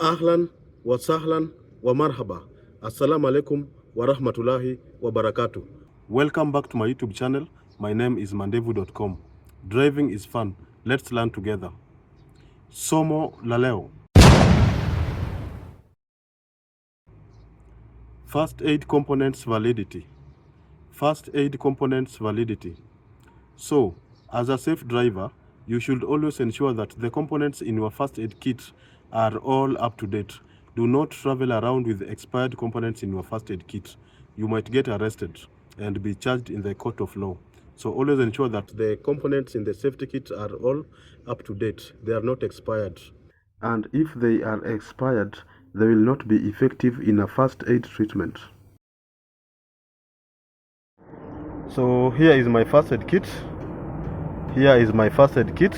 Ahlan wa sahlan wa marhaba. Assalamu alaikum wa rahmatullahi wa barakatuh. Welcome back to my YouTube channel. My name is Mandevu.com. Driving is fun. Let's learn together. Somo la leo. First aid components validity. First aid components validity. So, as a safe driver, you should always ensure that the components in your first aid kit are all up to date. Do not travel around with expired components in your first aid kit. You might get arrested and be charged in the court of law. So always ensure that the components in the safety kit are all up to date. They are not expired. And if they are expired, they will not be effective in a first aid treatment. So here is my first aid kit. Here is my first aid kit.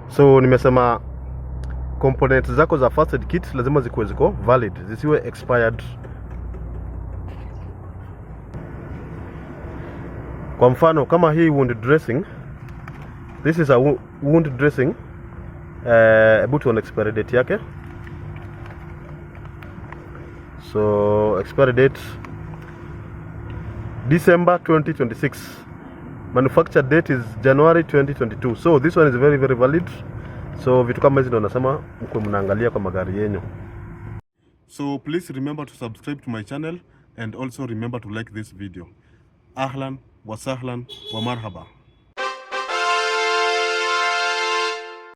So nimesema components zako za first aid kit lazima ziko valid, zisiwe expired. Kwa mfano kama hii wound dressing, this is a wound dressing, but on expiry date yake. So expiry date December 2026. Manufacture date is January 2022. So this one is very valid. So vitu kama hizi ndio nasema mko mnaangalia kwa magari yenu. So please remember to subscribe to my channel and also remember to like this video. Ahlan wa sahlan wa marhaba.